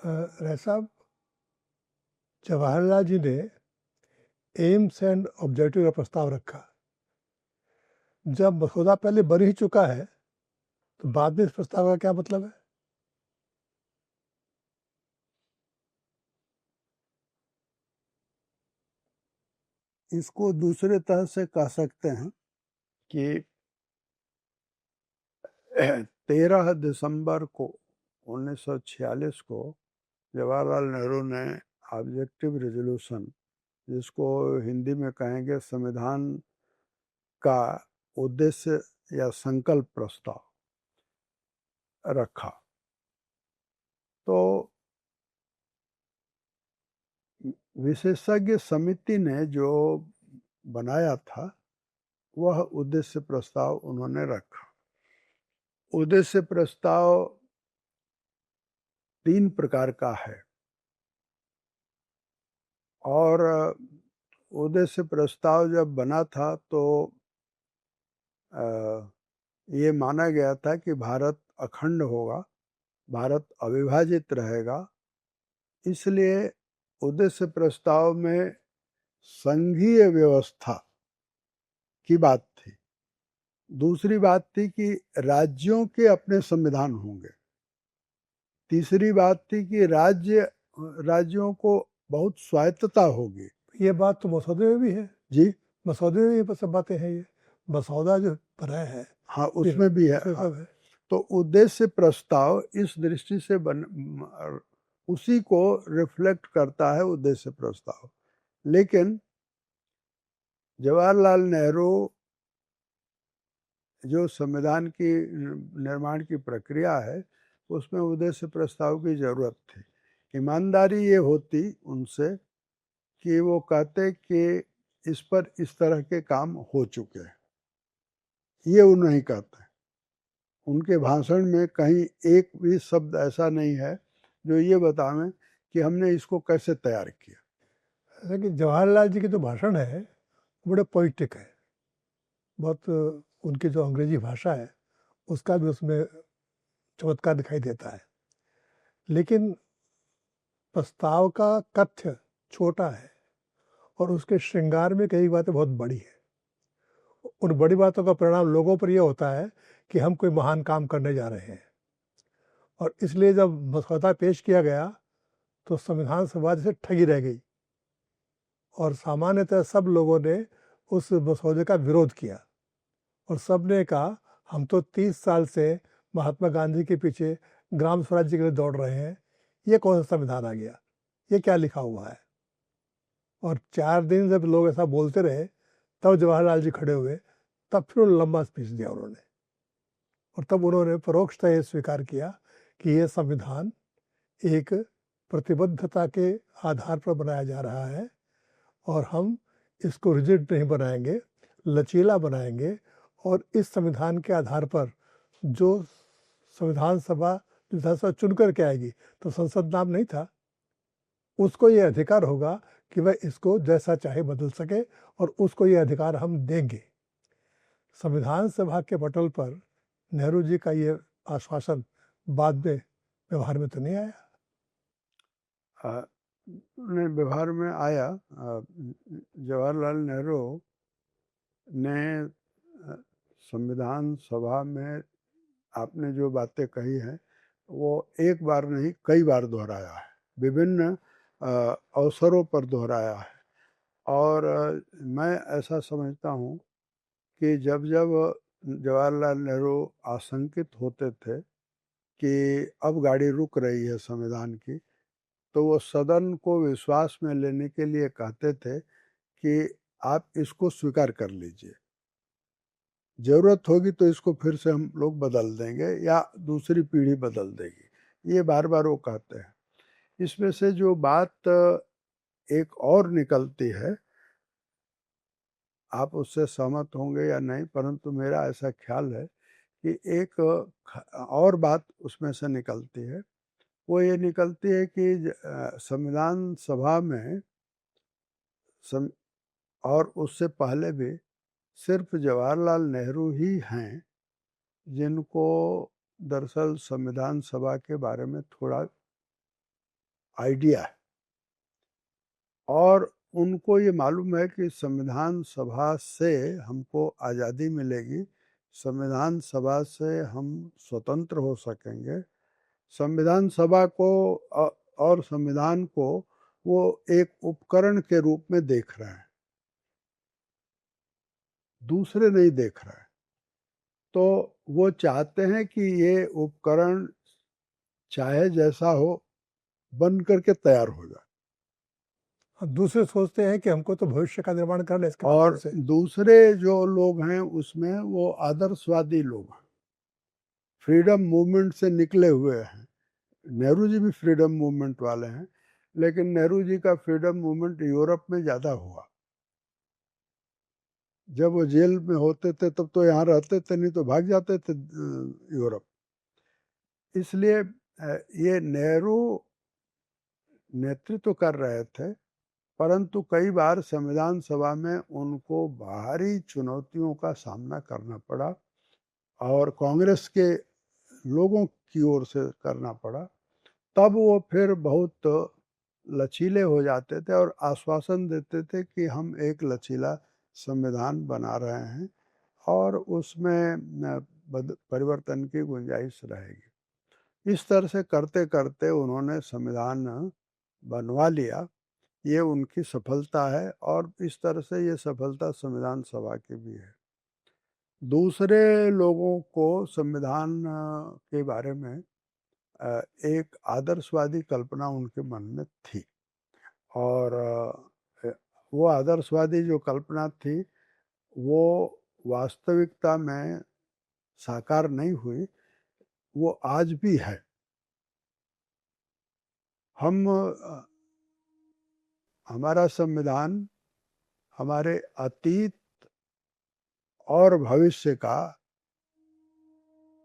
राय साहब, जवाहरलाल जी ने AIIMS and objective का प्रस्ताव रखा। जब मसौदा पहले बन ही चुका है तो बाद में इस प्रस्ताव का क्या मतलब है? इसको दूसरे तरह से कह सकते हैं कि 13 दिसंबर को 1946 को जवाहरलाल नेहरू ने ऑब्जेक्टिव रेजोल्यूशन, जिसको हिंदी में कहेंगे संविधान का उद्देश्य या संकल्प प्रस्ताव, रखा। तो विशेषज्ञ समिति ने जो बनाया था वह उद्देश्य प्रस्ताव उन्होंने रखा। उद्देश्य प्रस्ताव 3 प्रकार का है और उद्देश्य प्रस्ताव जब बना था तो ये माना गया था कि भारत अखंड होगा, भारत अविभाजित रहेगा। इसलिए उद्देश्य प्रस्ताव में संघीय व्यवस्था की बात थी। दूसरी बात थी कि राज्यों के अपने संविधान होंगे। तीसरी बात थी कि राज्यों को बहुत स्वायत्तता होगी। ये बात तो मसौदे में भी है जी, मसौदे में ये सब बातें हैं। ये मसौदा जो बनाया है हाँ, उसमें भी है। सब है। तो उद्देश्य प्रस्ताव इस दृष्टि से उसी को रिफ्लेक्ट करता है उद्देश्य प्रस्ताव। लेकिन जवाहरलाल नेहरू जो संविधान की निर्माण की प्रक्रिया है उसमें उद्देश्य प्रस्ताव की जरूरत थी। ईमानदारी ये होती उनसे कि वो कहते कि इस पर इस तरह के काम हो चुके हैं, ये वो नहीं कहते। उनके भाषण में कहीं एक भी शब्द ऐसा नहीं है जो ये बतावें कि हमने इसको कैसे तैयार किया। लेकिन जवाहरलाल जी के जो भाषण है बड़े पोइटिक है। बहुत उनकी जो अंग्रेजी भाषा है उसका भी उसमें चमत्कार दिखाई देता है। लेकिन प्रस्ताव का कथ्य छोटा है और उसके श्रृंगार में कई बातें बहुत बड़ी है। उन बड़ी बातों का परिणाम लोगों पर यह होता है कि हम कोई महान काम करने जा रहे हैं। और इसलिए जब मसौदा पेश किया गया तो संविधान सभा से ठगी रह गई और सामान्यतः सब लोगों ने उस मसौदे का विरोध किया और सब ने कहा हम तो 30 साल से महात्मा गांधी के पीछे ग्राम स्वराज्य के लिए दौड़ रहे हैं, ये कौन सा संविधान आ गया, ये क्या लिखा हुआ है। और 4 दिन जब लोग ऐसा बोलते रहे तब जवाहरलाल जी खड़े हुए, तब फिर उन्होंने लंबा स्पीच दिया उन्होंने। और तब उन्होंने परोक्षतः ये स्वीकार किया कि ये संविधान एक प्रतिबद्धता के आधार पर बनाया जा रहा है और हम इसको रिजिड नहीं बनाएंगे, लचीला बनाएंगे। और इस संविधान के आधार पर जो संविधान सभा चुन कर के आएगी, तो संसद नाम नहीं था, उसको ये अधिकार होगा कि वह इसको जैसा चाहे बदल सके और उसको ये अधिकार हम देंगे। संविधान सभा के पटल पर नेहरू जी का ये आश्वासन बाद में व्यवहार में तो नहीं आया। ने व्यवहार में आया। जवाहरलाल नेहरू ने संविधान सभा में आपने जो बातें कही हैं वो एक बार नहीं कई बार दोहराया है, विभिन्न अवसरों पर दोहराया है। और मैं ऐसा समझता हूँ कि जब जब जवाहरलाल नेहरू आशंकित होते थे कि अब गाड़ी रुक रही है संविधान की, तो वो सदन को विश्वास में लेने के लिए कहते थे कि आप इसको स्वीकार कर लीजिए, जरूरत होगी तो इसको फिर से हम लोग बदल देंगे या दूसरी पीढ़ी बदल देगी, ये बार बार वो कहते हैं। इसमें से जो बात एक और निकलती है, आप उससे सहमत होंगे या नहीं, परंतु मेरा ऐसा ख्याल है कि एक और बात उसमें से निकलती है। वो ये निकलती है कि संविधान सभा में और उससे पहले भी सिर्फ जवाहरलाल नेहरू ही हैं जिनको दरअसल संविधान सभा के बारे में थोड़ा आइडिया है, और उनको ये मालूम है कि संविधान सभा से हमको आज़ादी मिलेगी, संविधान सभा से हम स्वतंत्र हो सकेंगे। संविधान सभा को और संविधान को वो एक उपकरण के रूप में देख रहे हैं, दूसरे नहीं देख रहे हैं। तो वो चाहते हैं कि ये उपकरण चाहे जैसा हो बन करके तैयार हो जाए, और दूसरे सोचते हैं कि हमको तो भविष्य का निर्माण करना है इसके और माध्यम से। दूसरे जो लोग हैं उसमें वो आदर्शवादी लोग हैं, फ्रीडम मूवमेंट से निकले हुए हैं। नेहरू जी भी फ्रीडम मूवमेंट वाले हैं, लेकिन नेहरू जी का फ्रीडम मूवमेंट यूरोप में ज़्यादा हुआ। जब वो जेल में होते थे तब तो यहाँ रहते थे, नहीं तो भाग जाते थे यूरोप। इसलिए ये नेहरू नेतृत्व कर रहे थे, परंतु कई बार संविधान सभा में उनको बाहरी चुनौतियों का सामना करना पड़ा, और कांग्रेस के लोगों की ओर से करना पड़ा। तब वो फिर बहुत लचीले हो जाते थे और आश्वासन देते थे कि हम एक लचीला संविधान बना रहे हैं और उसमें परिवर्तन की गुंजाइश रहेगी। इस तरह से करते करते उन्होंने संविधान बनवा लिया। ये उनकी सफलता है, और इस तरह से ये सफलता संविधान सभा की भी है। दूसरे लोगों को संविधान के बारे में एक आदर्शवादी कल्पना उनके मन में थी, और वो आदर्शवादी जो कल्पना थी वो वास्तविकता में साकार नहीं हुई, वो आज भी है। हमारा संविधान हमारे अतीत और भविष्य का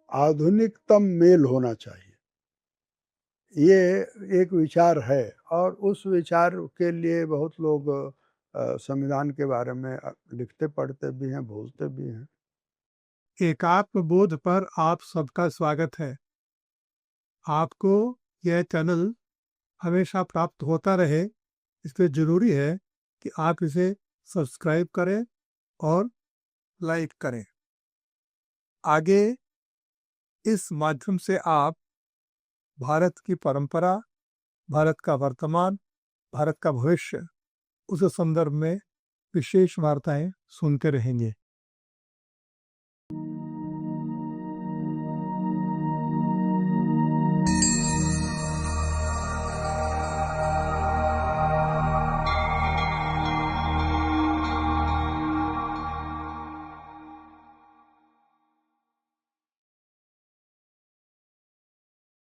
आधुनिकतम मेल होना चाहिए, ये एक विचार है, और उस विचार के लिए बहुत लोग संविधान के बारे में लिखते पढ़ते भी हैं, बोलते भी हैं। एकात्म बोध पर आप सबका स्वागत है। आपको यह चैनल हमेशा प्राप्त होता रहे, इसलिए ज़रूरी है कि आप इसे सब्सक्राइब करें और लाइक करें। आगे इस माध्यम से आप भारत की परंपरा, भारत का वर्तमान, भारत का भविष्य, उस संदर्भ में विशेष वार्ताएं सुनते रहेंगे।